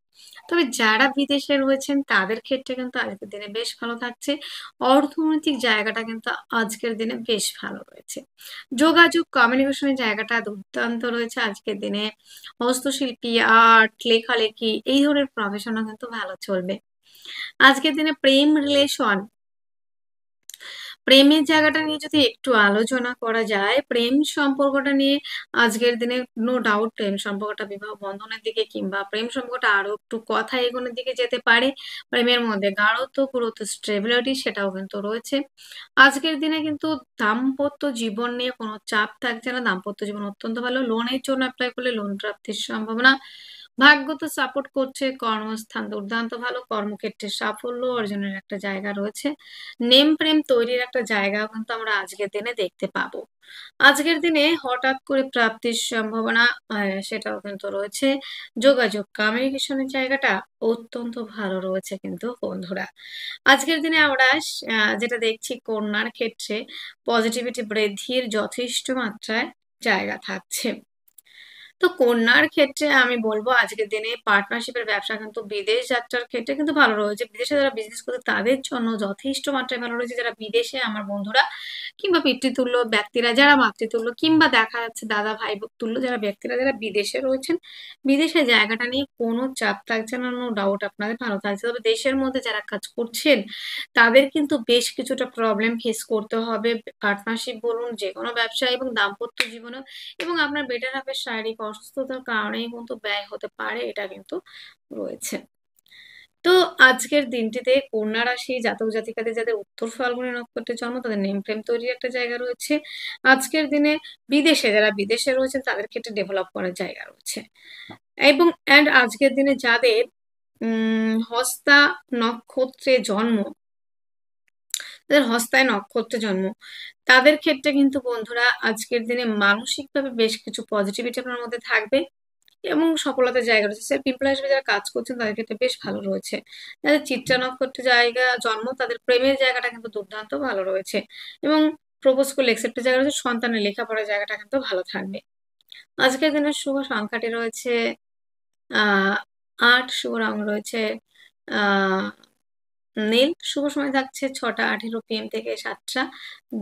তবে যারা বিদেশে রয়েছেন তাদের ক্ষেত্রে কিন্তু আজকের দিনে বেশ ভালো থাকছে। অর্থনৈতিক জায়গাটা কিন্তু আজকের দিনে বেশ ভালো রয়েছে। যোগাযোগ কমিউনিকেশনের জায়গাটা দুর্দান্ত রয়েছে আজকের দিনে। হস্তশিল্পী, আর্ট, লেখালেখি এই ধরনের প্রফেশনও কিন্তু ভালো চলবে। আজকের দিনে প্রেম রিলেশন, প্রেমের জায়গাটা নিয়ে যদি একটু আলোচনা করা যায়, প্রেম সম্পর্কটা নিয়ে আজকের দিনে নো ডাউট প্রেম সম্পর্কটা বিবাহ বন্ধনের দিকে কিংবা প্রেম সম্পর্কটা আরো একটু কথা এগোনোর দিকে যেতে পারে। প্রেমের মধ্যে গাঢ়ত্ব, পুরোত্ব, স্টেবিলিটি সেটাও কিন্তু রয়েছে। আজকের দিনে কিন্তু দাম্পত্য জীবন নিয়ে কোনো চাপ থাকছে না, দাম্পত্য জীবন অত্যন্ত ভালো। লোনের জন্য অ্যাপ্লাই করলে লোন প্রাপ্তির সম্ভাবনা। ভাগ্য তো সাপোর্ট করছে, কর্মস্থান দুর্দান্ত ভালো, কর্মক্ষেত্রে সাফল্য অর্জনের একটা জায়গা রয়েছে। নেম প্রেম তৈরির একটা জায়গাও কিন্তু আমরা আজকের দিনে দেখতে পাবো। আজকের দিনে হঠাৎ করে প্রাপ্তির সম্ভাবনা সেটাও কিন্তু রয়েছে। যোগাযোগ কমিউনিকেশনের জায়গাটা অত্যন্ত ভালো রয়েছে কিন্তু বন্ধুরা। আজকের দিনে আমরা যেটা দেখছি কন্যার ক্ষেত্রে পজিটিভিটি বৃদ্ধির যথেষ্ট মাত্রায় জায়গা থাকছে। তো কন্যার ক্ষেত্রে আমি বলবো আজকের দিনে পার্টনারশিপের ব্যবসা কিন্তু বিদেশ যাত্রার ক্ষেত্রে কিন্তু ভালো রয়েছে। বিদেশে যারা বিজনেস করছে তাদের জন্য যথেষ্ট মাত্রায় ভালো রয়েছে। যারা বিদেশে আমার বন্ধুরা কিংবা পিতৃতুল্য ব্যক্তিরা, যারা মাতৃতুল্য কিংবা দেখা যাচ্ছে দাদা ভাই তুল্য যারা ব্যক্তিরা যারা বিদেশে রয়েছেন, বিদেশের জায়গাটা নিয়ে কোনো চাপ থাকছে না, নো ডাউট আপনাদের ভালো থাকছে। তবে দেশের মধ্যে যারা কাজ করছেন তাদের কিন্তু বেশ কিছুটা প্রবলেম ফেস করতে হবে। পার্টনারশিপ বলুন, যে কোনো ব্যবসা এবং দাম্পত্য জীবনে, এবং আপনার বেটার হাফের শারীরিক অসুস্থতার কারণেই কিন্তু ব্যয় হতে পারে, এটা কিন্তু রয়েছে। তো আজকের দিনটিতে কন্যা রাশি জাতক জাতিকাদের যাদের উত্তর ফাল্গুনী নক্ষত্রের জন্ম তাদের নেম প্রেম তৈরির একটা জায়গা রয়েছে। আজকের দিনে যারা বিদেশে রয়েছেন তাদের ক্ষেত্রে ডেভেলপ করার জায়গা রয়েছে। এবং আজকের দিনে যাদের হস্তা নক্ষত্রে জন্ম, যাদের হস্তায় নক্ষত্রে জন্ম তাদের ক্ষেত্রে কিন্তু বন্ধুরা আজকের দিনে মানসিকভাবে বেশ কিছু পজিটিভিটি আপনার মধ্যে থাকবে এবং সফলতার জায়গা রয়েছে। সেলফ এমপ্লয় হিসেবে যারা কাজ করছেন তাদের ক্ষেত্রে বেশ ভালো রয়েছে। যাদের চিত্রা নক্ষত্রের জায়গা জন্ম তাদের প্রেমের জায়গাটা কিন্তু দুর্দান্ত ভালো রয়েছে এবং প্রপোজ করলে একসেপ্টের জায়গা রয়েছে। সন্তানের লেখাপড়ার জায়গাটা কিন্তু ভালো থাকবে। আজকের দিনের শুভ সংখ্যাটি রয়েছে 8, শুভ রং রয়েছে আহ নীল, শুভ সময় থাকছে 6টা 18 PM থেকে 7টা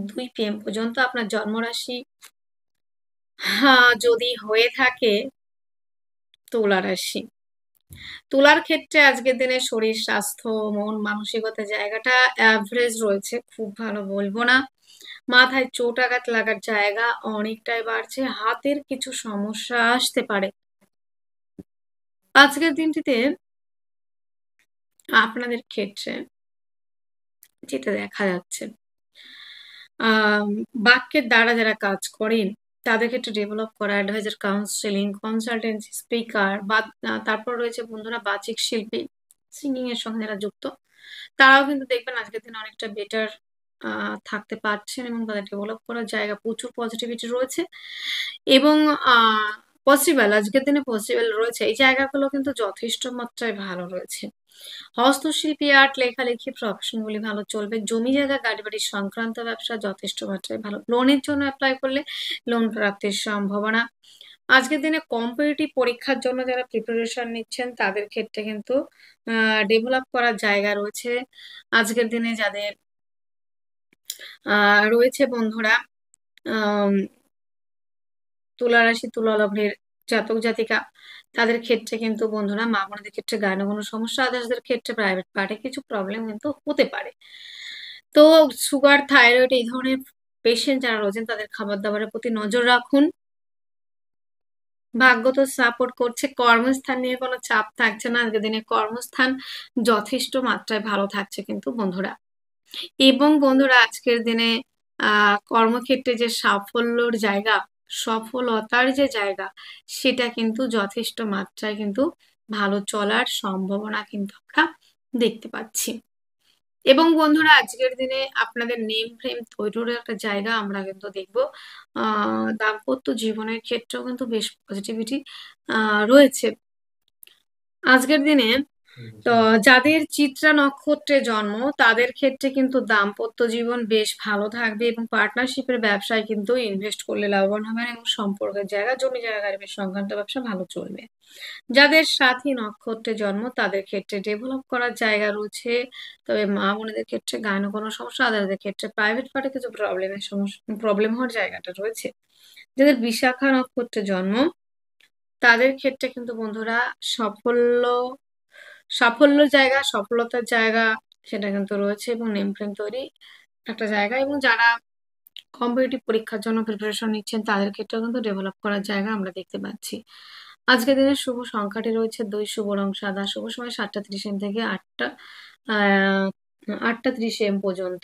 2 PM পর্যন্ত। আপনার জন্মরাশি যদি হয়ে থাকে তুলা রাশি, তুলার ক্ষেত্রে আজকের দিনে শরীর স্বাস্থ্য মন মানসিকতার জায়গাটা অ্যাভারেজ রয়েছে, খুব ভালো বলবো না। মাথায় চোট আঘাত লাগার জায়গা অনেকটাই বাড়ছে, হাতের কিছু সমস্যা আসতে পারে। আজকের দিনটিতে আপনাদের ক্ষেত্রে যেটা দেখা যাচ্ছে বাক্যের দ্বারা যারা কাজ করেন তাদের ক্ষেত্রে ডেভেলপ করা, অ্যাডভাইজার, কাউন্সেলিং, কনসালটেন্সি, স্পিকার বা তারপর রয়েছে বন্ধুরা বাচিক শিল্পী, সিঙ্গিং এর সঙ্গে যারা যুক্ত তারাও কিন্তু দেখবেন আজকের দিনে অনেকটা বেটার থাকতে পারছেন এবং তাদের ডেভেলপ করার জায়গা প্রচুর পজিটিভিটি রয়েছে এবং পসিবল আজকের দিনে পসিবল রয়েছে। এই জায়গাগুলো কিন্তু যথেষ্ট মাত্রায় ভালো রয়েছে। হস্তশিল্পী, আর্ট, লেখালেখি প্রফেশন গুলি ভালো চলবে। জমি জায়গা গাড়ি বাড়ি সংক্রান্ত ব্যবসা যথেষ্ট মাত্রায় ভালো। লোনের জন্য অ্যাপ্লাই করলে লোন প্রাপ্তির সম্ভাবনা। আজকের দিনে কম্পিটিটিভ পরীক্ষার জন্য যারা প্রিপারেশন নিচ্ছেন তাদের ক্ষেত্রে কিন্তু ডেভেলপ করার জায়গা রয়েছে। আজকের দিনে যাদের রয়েছে বন্ধুরা তুলা রাশি তুলা লগ্নের জাতক জাতিকা, তাদের ক্ষেত্রে কিন্তু বন্ধুরা মা বোনদের ক্ষেত্রে গায়ে কোনো সমস্যা, আদার্সদের ক্ষেত্রে প্রাইভেট পার্টে কিছু প্রবলেম কিন্তু হতে পারে। তো সুগার, থাইরয়েড এই ধরনের পেশেন্ট যারা রয়েছেন তাদের খাবার দাবারের প্রতি নজর রাখুন। ভাগ্য তো সাপোর্ট করছে, কর্মস্থান নিয়ে কোনো চাপ থাকছে না আজকের দিনে, কর্মস্থান যথেষ্ট মাত্রায় ভালো থাকছে কিন্তু বন্ধুরা। এবং বন্ধুরা আজকের দিনে কর্মক্ষেত্রে যে সাফল্যর জায়গা, সফলতার যে জায়গা, সেটা কিন্তু যথেষ্ট মাত্রায় কিন্তু ভালো চলার সম্ভাবনা কিন্তু আমরা দেখতে পাচ্ছি। এবং বন্ধুরা আজকের দিনে আপনাদের নেম ফ্রেম তৈরির একটা জায়গা আমরা কিন্তু দেখবো। দাম্পত্য জীবনের ক্ষেত্রেও কিন্তু বেশ পজিটিভিটি রয়েছে আজকের দিনে। তো যাদের চিত্রা নক্ষত্রে জন্ম তাদের ক্ষেত্রে কিন্তু দাম্পত্য জীবন বেশ ভালো থাকবে এবং পার্টনারশিপের ব্যবসায় কিন্তু ইনভেস্ট করলে লাভবান হবেন এবং সম্পর্কের জায়গা, জমি জায়গা গাড়ি সংক্রান্ত ব্যবসা ভালো চলবে। যাদের সাথী নক্ষত্রে জন্ম তাদের ক্ষেত্রে ডেভেলপ করার জায়গা রয়েছে, তবে মা বোনেদের ক্ষেত্রে গায়ে কোনো সমস্যা, আদারদের ক্ষেত্রে প্রাইভেট পার্টে কিছু প্রবলেম হওয়ার জায়গাটা রয়েছে। যাদের বিশাখা নক্ষত্রে জন্ম তাদের ক্ষেত্রে কিন্তু বন্ধুরা সাফল্য জায়গা, সফলতার জায়গা সেটা কিন্তু রয়েছে এবং নেম ফ্রেম তৈরি একটা জায়গা। এবং যারা কম্পিটিটিভ পরীক্ষার জন্য প্রিপারেশন নিচ্ছেন তাদের ক্ষেত্রেও কিন্তু ডেভেলপ করার জায়গা আমরা দেখতে পাচ্ছি। আজকের দিনে শুভ সংখ্যাটি রয়েছে 2, শুভ রং সাদা, শুভ সময় 7:30 AM থেকে 8:30 AM পর্যন্ত।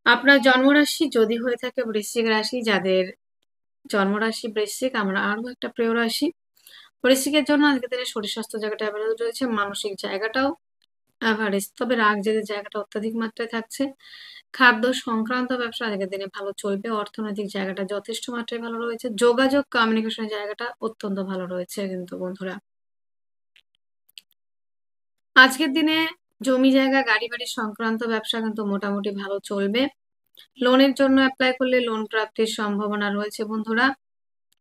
আপনার জন্মরাশি যদি হয়ে থাকে বৃশ্চিক রাশি, যাদের জন্মরাশি বৃশ্চিক, আমরা আরো একটা প্রিয় রাশি। বৃশ্চিকের জন্য আজকের দিনে শরীর স্বাস্থ্য জায়গাটা অ্যাভারেজ রয়েছে, মানসিক জায়গাটাও অ্যাভারেজ, তবে রাগ জেদের জায়গাটা অত্যাধিক মাত্রায় থাকছে। খাদ্য সংক্রান্ত ব্যবসা আজকের দিনে ভালো চলবে, অর্থনৈতিক জায়গাটা যথেষ্ট মাত্রায় ভালো রয়েছে, যোগাযোগ কমিউনিকেশনের জায়গাটা অত্যন্ত ভালো রয়েছে কিন্তু বন্ধুরা। আজকের দিনে জমি জায়গা গাড়ি বাড়ি সংক্রান্ত ব্যবসা কিন্তু মোটামুটি ভালো চলবে। লোনের জন্য অ্যাপ্লাই করলে লোন প্রাপ্তির সম্ভাবনা রয়েছে বন্ধুরা।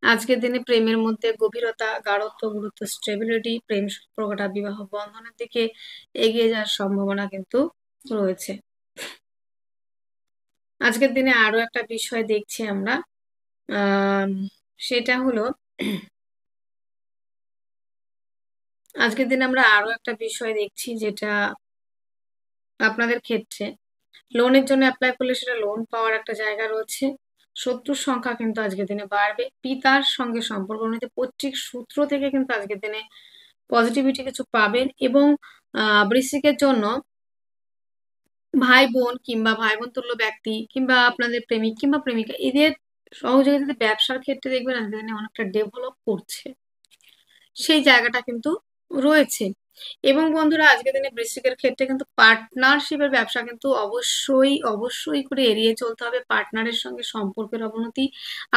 আজকের দিনে প্রেমের মধ্যে গভীরতা, গাঢ়ত্ব, গুরুত্ব, স্টেবিলিটি, প্রেম সম্পর্কটা বিবাহ বন্ধনের দিকে এগিয়ে যাওয়ার সম্ভাবনা কিন্তু রয়েছে। আজকের দিনে আরো একটা বিষয় দেখছি আমরা, সেটা হলো আজকের দিনে আমরা আরো একটা বিষয় দেখছি যেটা আপনাদের ক্ষেত্রে লোনের জন্য অ্যাপ্লাই করলে সেটা লোন পাওয়ার একটা জায়গা রয়েছে। শত্রুর সংখ্যা কিন্তু আজকের দিনে বাড়বে, পিতার সঙ্গে সম্পর্ক উন্নতি, পৈতৃক সূত্র থেকে কিন্তু আজকের দিনে পজিটিভিটি কিছু পাবেন। এবং বৃশ্চিকের জন্য ভাই বোন কিংবা ভাই বোন তুল্য ব্যক্তি কিংবা আপনাদের প্রেমিক কিংবা প্রেমিকা এদের সহযোগিতাতে ব্যবসার ক্ষেত্রে দেখবেন আজকের দিনে অনেকটা ডেভেলপ করছে, সেই জায়গাটা কিন্তু রয়েছে। এবং বন্ধুরা আজকের দিনে বৃশ্চিকের ক্ষেত্রে কিন্তু পার্টনারশিপের ব্যবসা কিন্তু অবশ্যই অবশ্যই করে এড়িয়ে চলতে হবে। পার্টনারের সঙ্গে সম্পর্কের অবনতি,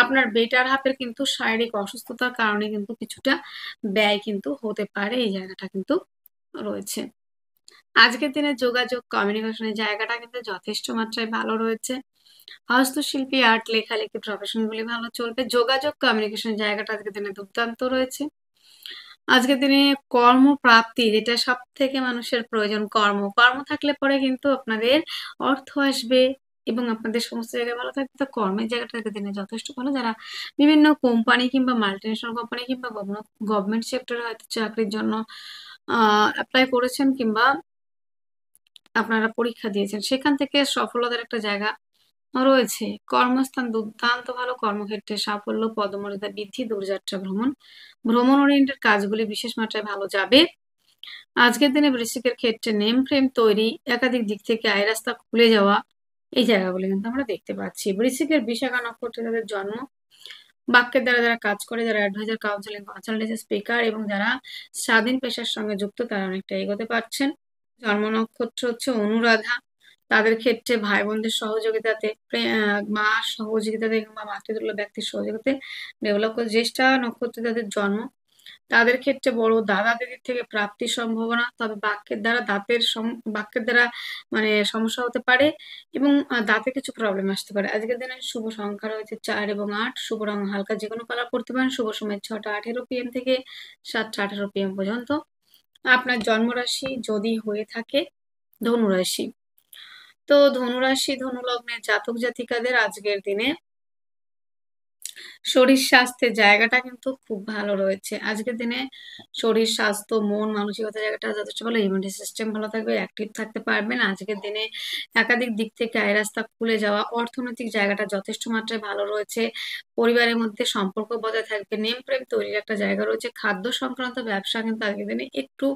আপনার বেটার হাফের কিন্তু শারীরিক অসুস্থতার কারণে কিন্তু কিছুটা ব্যয় কিন্তু হতে পারে, এই জায়গাটা কিন্তু রয়েছে। আজকের দিনে যোগাযোগ কমিউনিকেশনের জায়গাটা কিন্তু যথেষ্ট মাত্রায় ভালো রয়েছে। হস্তশিল্পী, আর্ট, লেখালেখি প্রফেশন গুলি ভালো চলবে। যোগাযোগ কমিউনিকেশনের জায়গাটা আজকের দিনে দুর্দান্ত রয়েছে। আজকের দিনে কর্মপ্রাপ্তি, যেটা সব থেকে মানুষের প্রয়োজন, কর্ম থাকলে পরে কিন্তু আপনাদের অর্থ আসবে এবং আপনাদের সমস্ত জায়গায় ভালো থাকবে। তো কর্মের জায়গাটা আজকের দিনে যথেষ্ট ভালো। যারা বিভিন্ন কোম্পানি কিংবা মাল্টিনেশনাল কোম্পানি কিংবা গভর্নমেন্ট সেক্টরে হয়তো চাকরির জন্য অ্যাপ্লাই করেছেন কিংবা আপনারা পরীক্ষা দিয়েছেন, সেখান থেকে সফলতার একটা জায়গা রয়েছে। কর্মস্থান দুর্দান্ত ভালো, কর্মক্ষেত্রে সাফল্য, পদমর্যাদা বৃদ্ধি, দূরযাত্রা ভ্রমণ ওরিয়েন্টেড কাজগুলি বিশেষ মাত্রায় ভালো যাবে। আজকের দিনে বৃশ্চিকের ক্ষেত্রে নেম ফ্রেম তৈরি, একাধিক দিক থেকে আয় রাস্তা খুলে যাওয়া, এই জায়গাগুলি কিন্তু আমরা দেখতে পাচ্ছি। বৃশ্চিকের বিশাখা নক্ষত্রে যাদের জন্ম, বাক্যের দ্বারা যারা কাজ করে, যারা অ্যাডভাইজার, কাউন্সিলিং, কনসালটেন্সি, স্পিকার এবং যারা স্বাধীন পেশার সঙ্গে যুক্ত, তারা অনেকটা এগোতে পারছেন। জন্ম নক্ষত্র হচ্ছে অনুরাধা, তাদের ক্ষেত্রে ভাই বোনদের সহযোগিতাতে, মা সহযোগিতাতে কিংবা মাতৃতুল্য ব্যক্তির সহযোগিতাতে ডেভেলপ করে। জ্যেষ্ঠা নক্ষত্রে যাদের জন্ম তাদের ক্ষেত্রে বড় দাদা দিদির থেকে প্রাপ্তির সম্ভাবনা, তবে বাক্যের দ্বারা মানে সমস্যা হতে পারে এবং দাঁতে কিছু প্রবলেম আসতে পারে। আজকের দিনে শুভ সংখ্যা রয়েছে 4 এবং 8, শুভ রং হালকা যে কোনো কালার করতে পারেন, শুভ সময় 6টা 18 PM থেকে 7টা 18 PM পর্যন্ত। আপনার জন্মরাশি যদি হয়ে থাকে ধনুরাশি, তো ধনুরাশি ধনু লগ্নের জাতক জাতিকাদের আজকের দিনে শরীর স্বাস্থ্যের জায়গাটা কিন্তু খুব ভালো রয়েছে। আজকের দিনে শরীর স্বাস্থ্য, মন মানসিকতার জায়গাটা যথেষ্ট ভালো। ইমিউনিটি সিস্টেম ভালো থাকবে, অ্যাক্টিভ থাকতে পারবেন। আজকের দিনে একাধিক দিক থেকে আয় রাস্তা খুলে যাওয়া, অর্থনৈতিক জায়গাটা যথেষ্ট মাত্রায় ভালো রয়েছে। পরিবারের মধ্যে সম্পর্ক বজায় থাকবে, নেম প্রেম তৈরির একটা জায়গা রয়েছে। খাদ্য সংক্রান্ত ব্যবসা কিন্তু আজকের দিনে একটু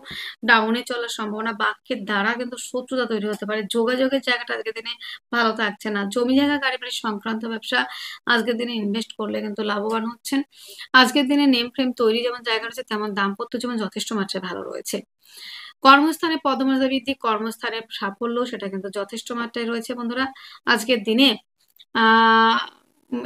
ডাউনে চলার সম্ভাবনা। বাক্যের দ্বারা কিন্তু শত্রুতা তৈরি হতে পারে। যোগাযোগের জায়গাটা আজকের দিনে ভালো থাকছে না। জমি জায়গা গাড়ি বাড়ি সংক্রান্ত ব্যবসা আজকের দিনে ইনভেস্ট করলে কিন্তু লাভবান হচ্ছেন। আজকের দিনে নেম ফ্রেম তৈরি যেমন জায়গা রয়েছে, তেমন দাম্পত্য জীবন যথেষ্ট মাত্রায় ভালো রয়েছে। কর্মস্থানে পদমর্যাদা বৃদ্ধি, কর্মস্থানের সাফল্য সেটা কিন্তু যথেষ্ট মাত্রায় রয়েছে বন্ধুরা। আজকের দিনে আহ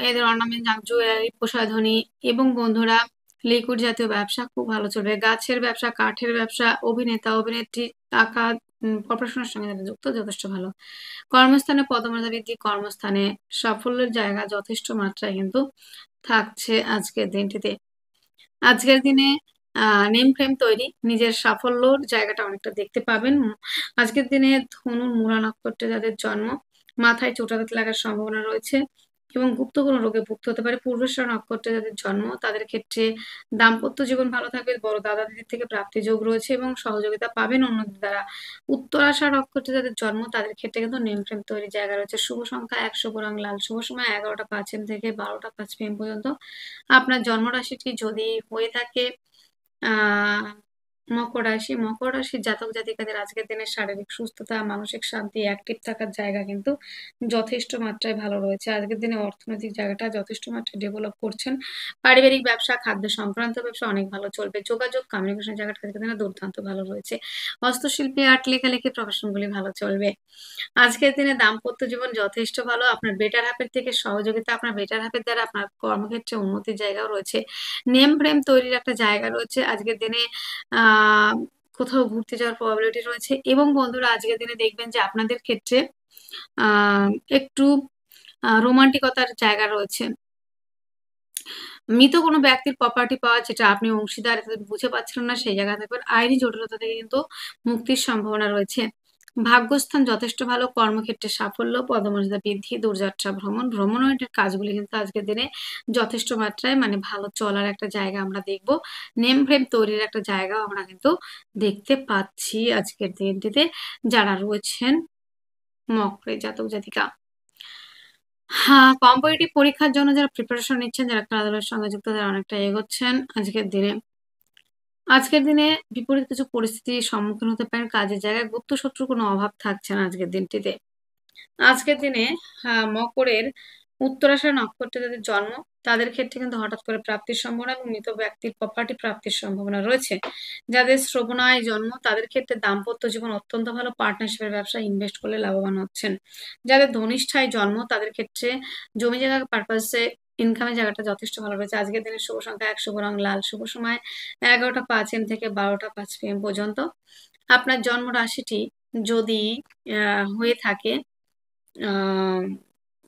এদের অর্নামেন্ট, জুয়েলারি, প্রসাধনী এবং বন্ধুরা লিকুইড জাতীয় ব্যবসা খুব ভালো চলবে। গাছের ব্যবসা, কাঠের ব্যবসা, অভিনেতা অভিনেত্রী, টাকা কর্পোরেশনের সঙ্গে যারা যুক্ত যথেষ্ট ভালো। কর্মস্থানে পদমর্যাদা বৃদ্ধি, কর্মস্থানে সাফল্যের জায়গা যথেষ্ট মাত্রায় কিন্তু থাকছে আজকের দিনটিতে। আজকের দিনে নেম ফ্রেম তৈরি, নিজের সাফল্যর জায়গাটা অনেকটা দেখতে পাবেন। আজকের দিনে ধনুর মূলা নক্ষত্রে যাদের জন্ম, মাথায় চোটাঘাত লাগার সম্ভাবনা রয়েছে এবং গুপ্ত কোনো রোগে ভুগতে হতে পারে। পূর্বশা নক্ষত্রে যাদের জন্ম, তাদের ক্ষেত্রে দাম্পত্য জীবন ভালো থাকবে, বড় দাদা দিদির থেকে প্রাপ্তি যোগ রয়েছে এবং সহযোগিতা পাবেন অন্যদের দ্বারা। উত্তরাষাঢ় নক্ষত্রে যাদের জন্ম, তাদের ক্ষেত্রে কিন্তু নেম ফ্রেম তৈরির জায়গা রয়েছে। শুভ সংখ্যা 1, শুভ রং লাল, শুভ সময় 11টা 5 AM থেকে 12টা 5 PM পর্যন্ত। আপনার জন্ম রাশিটি যদি হয়ে থাকে আহ মকর রাশি, মকর রাশির জাতক জাতিকাদের আজকের দিনে শারীরিক সুস্থতা, মানসিক শান্তি, অ্যাক্টিভ থাকার জায়গা কিন্তু যথেষ্ট মাত্রায় ভালো রয়েছে। আজকের দিনে অর্থনৈতিক জায়গাটা যথেষ্ট মাত্রায় ডেভেলপ করছেন। পারিবারিক ব্যবসা, খাদ্য সংক্রান্ত ব্যবসা অনেক ভালো চলবে। যোগাযোগ কমিউনিকেশন জায়গাটা আজকের দিনে দুর্দান্ত ভালো রয়েছে। হস্তশিল্পী, আর্ট, লেখালেখি প্রফেশনগুলি ভালো চলবে। আজকের দিনে দাম্পত্য জীবন যথেষ্ট ভালো। আপনার বেটার হাফের থেকে সহযোগিতা, আপনার বেটার হাফের দ্বারা আপনার কর্মক্ষেত্রে উন্নতির জায়গাও রয়েছে। নেম ফ্রেম তৈরির একটা জায়গা রয়েছে আজকের দিনে। আহ কোথাও ঘুরতে যাওয়ার প্রবাবিলিটি রয়েছে এবং বন্ধুরা আজকের দিনে দেখবেন যে আপনাদের ক্ষেত্রে আহ একটু রোমান্টিকতার জায়গা রয়েছে। মৃত কোনো ব্যক্তির প্রপার্টি পাওয়া, যেটা আপনি অংশীদার বুঝে পাচ্ছিলেন না, সেই জায়গা থাকবেন। আইনি জটিলতা থেকে কিন্তু মুক্তির সম্ভাবনা রয়েছে। ভাগ্যস্থান যথেষ্ট ভালো, কর্মক্ষেত্রে সাফল্য, পদমর্যাদা বৃদ্ধি, দূরযাত্রা ভ্রমণ, ভ্রমণের কাজগুলি কিন্তু আজকের দিনে যথেষ্ট মাত্রায় ভালো চলার একটা জায়গা আমরা দেখব। নেম ফ্রেম তৈরির একটা জায়গাও আমরা কিন্তু দেখতে পাচ্ছি আজকের দিনটিতে, যারা রয়েছেন মকরে জাতক জাতিকা। হ্যাঁ, কম্পিটিটিভ পরীক্ষার জন্য যারা প্রিপারেশন নিচ্ছেন, যারা খেলাধুলার সঙ্গে যুক্ত, তারা অনেকটা এগোচ্ছেন আজকের দিনে। আজকের দিনে বিপরীত কিছু পরিস্থিতির সম্মুখীন হতে পারেন। কাজের জায়গায় গুপ্ত শত্রুর কোনো অভাব থাকছে না আজকের দিনটিতে। আজকের দিনে মকরের উত্তরাষাঢ় নক্ষত্রে যাদের জন্ম, তাদের ক্ষেত্রে কিন্তু হঠাৎ করে প্রাপ্তির সম্ভাবনা এবং মৃত ব্যক্তির প্রপার্টি প্রাপ্তির সম্ভাবনা রয়েছে। যাদের শ্রবণায় জন্ম, তাদের ক্ষেত্রে দাম্পত্য জীবন অত্যন্ত ভালো। পার্টনারশিপের ব্যবসায় ইনভেস্ট করলে লাভবান হচ্ছেন। যাদের ধনিষ্ঠায় জন্ম, তাদের ক্ষেত্রে জমি জায়গা পারপাসে ইনকামের জায়গাটা যথেষ্ট ভালো রয়েছে। আজকের দিনে শুভ সংখ্যা 1, শুভ রং লাল, শুভ সময় 11টা 5 AM থেকে 12টা 5 PM পর্যন্ত। আপনার জন্ম রাশিটি যদি হয়ে থাকে আহ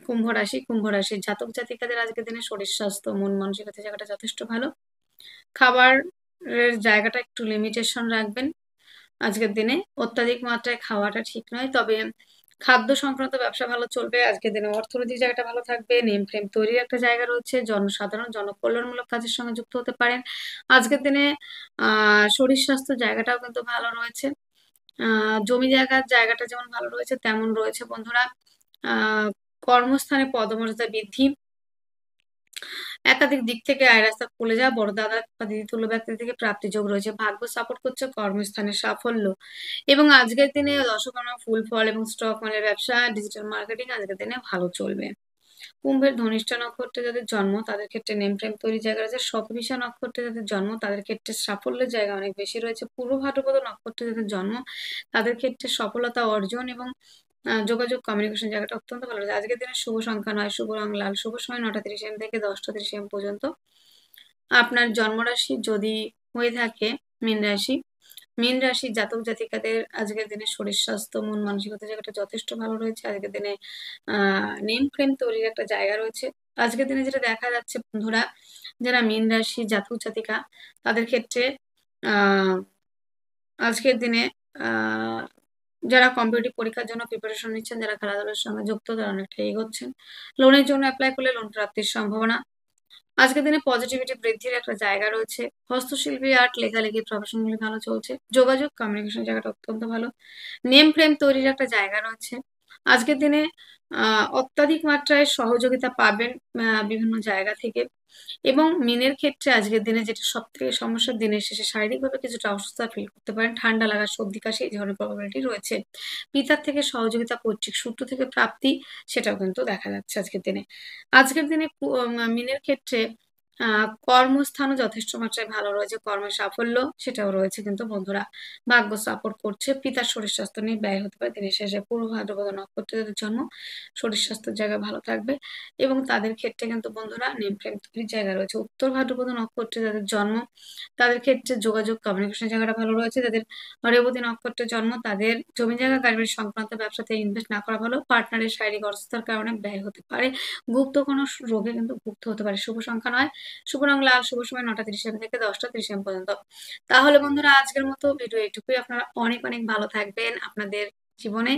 কুম্ভ রাশি, কুম্ভ রাশির জাতক জাতিকাদের আজকের দিনে শরীর স্বাস্থ্য, মন মানসিকতার জায়গাটা যথেষ্ট ভালো। খাবারের জায়গাটা একটু লিমিটেশন রাখবেন। আজকের দিনে অত্যাধিক মাত্রায় খাওয়াটা ঠিক নয়, তবে খাদ্য সংক্রান্ত ব্যবসা ভালো চলবে। আজকের দিনে অর্থনৈতিক জায়গাটা ভালো থাকবে। নেম ফ্রেম তৈরির একটা জায়গা রয়েছে। জনসাধারণ জনকল্যাণমূলক কাজের সঙ্গে যুক্ত হতে পারেন। আজকের দিনে শরীর স্বাস্থ্য জায়গাটাও কিন্তু ভালো রয়েছে। জমি জায়গার জায়গাটা যেমন ভালো রয়েছে, তেমন রয়েছে বন্ধুরা আহ কর্মস্থানে পদমর্যাদা বৃদ্ধি, একাধিক দিক থেকে আয় রাস্তা খুলে যাওয়া, বড় দাদা বা দিদি তুল্য ব্যক্তি থেকে প্রাপ্তি যোগ রয়েছে। ভাগ্য সাপোর্ট করছে, কর্মস্থানে সাফল্য এবং আজকের দিনে দশকর্মা, ফুল ফল এবং স্টক মালের ব্যবসা, ডিজিটাল মার্কেটিং আজকের দিনে ভালো চলবে। কুম্ভের ধনিষ্ঠা নক্ষত্রে যাদের জন্ম, তাদের ক্ষেত্রে নেম ফ্রেম তৈরির জায়গা রয়েছে। শতভিষা নক্ষত্রে যাদের জন্ম, তাদের ক্ষেত্রে সাফল্যের জায়গা অনেক বেশি রয়েছে। পূর্ব ভাদ্রপদ নক্ষত্রে যাদের জন্ম, তাদের ক্ষেত্রে সফলতা অর্জন এবং যোগাযোগ কমিউনিকেশন জায়গাটা অত্যন্ত ভালো রয়েছে। আজকের দিনে শুভ সংখ্যা 9, শুভ রং লাল, শুভ সময় 9টা 30 AM থেকে 10টা 30 AM পর্যন্ত। আপনার জন্মরাশি যদি হয়ে থাকে মীন রাশি, মীন রাশির জাতক জাতিকাদের আজকের দিনে শরীর স্বাস্থ্য, মন মানসিকতা জায়গাটা যথেষ্ট ভালো রয়েছে। আজকের দিনে নেম ফ্রেম তৈরির একটা জায়গা রয়েছে। আজকের দিনে যেটা দেখা যাচ্ছে বন্ধুরা, যারা মীন রাশির জাতক জাতিকা, তাদের ক্ষেত্রে আহ আজকের দিনে আহ যারা কম্পিটিটিভ পরীক্ষার জন্য প্রিপারেশন নিচ্ছেন, যারা খেলাধুলার সঙ্গে যুক্ত, তারা অনেকটা এগোচ্ছেন। লোনের জন্য অ্যাপ্লাই করলে লোন প্রাপ্তির সম্ভাবনা। আজকের দিনে পজিটিভিটি বৃদ্ধির একটা জায়গা রয়েছে। হস্তশিল্পী, আর্ট, লেখালেখি প্রফেশনগুলি ভালো চলছে। যোগাযোগ, কমিউনিকেশন জায়গাটা অত্যন্ত ভালো। নেম ফ্রেম তৈরির একটা জায়গা রয়েছে। আজকের দিনে অত্যাধিক মাত্রায় সহযোগিতা পাবেন বিভিন্ন জায়গা থেকে। এবং মিনের ক্ষেত্রে আজকের দিনে যেটা সব থেকে সমস্যার, দিনের শেষে শারীরিকভাবে কিছুটা অসুস্থতা ফিল করতে পারেন, ঠান্ডা লাগা, সর্দি কাশি এই ধরনের প্রবাবিলিটি রয়েছে। পিতার থেকে সহযোগিতা, পৈতৃক সূত্র থেকে প্রাপ্তি, সেটাও কিন্তু দেখা যাচ্ছে আজকের দিনে। আজকের দিনে মিনের ক্ষেত্রে কর্মস্থানও যথেষ্ট মাত্রায় ভালো রয়েছে, কর্মের সাফল্য সেটাও রয়েছে কিন্তু বন্ধুরা। ভাগ্য সাপোর্ট করছে। পিতার শরীর স্বাস্থ্য নিয়ে ব্যয় হতে পারে দিনের শেষে। পূর্ব ভাদ্রপদ নক্ষত্রে যাদের জন্ম, শরীর স্বাস্থ্যের জায়গা ভালো থাকবে এবং তাদের ক্ষেত্রে কিন্তু বন্ধুরা নেম ফ্রেম তৈরির জায়গা রয়েছে। উত্তর ভাদ্রপদ নক্ষত্রে যাদের জন্ম, তাদের ক্ষেত্রে যোগাযোগ, কমিউনিকেশন জায়গাটা ভালো রয়েছে। যাদের রেবতী নক্ষত্রে জন্ম, তাদের জমি জায়গা, গাড়ি বাড়ি সংক্রান্ত ব্যবসাতে ইনভেস্ট না করা ভালো। পার্টনারের শারীরিক অসুস্থতার কারণে ব্যয় হতে পারে। গুপ্ত কোনো রোগে কিন্তু ভুগতে হতে পারে। শুভ সংখ্যা নয়, শুভ রং লাল, শুভ সময় 9টা 30 থেকে 10টা 30 পর্যন্ত। তাহলে বন্ধুরা আজকের মতো ভিডিও এটুকুই। আপনারা অনেক অনেক ভালো থাকবেন। আপনাদের জীবনে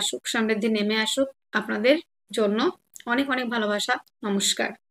সুখ সমৃদ্ধি নেমে আসুক আপনাদের জন্য। অনেক অনেক ভালোবাসা। নমস্কার।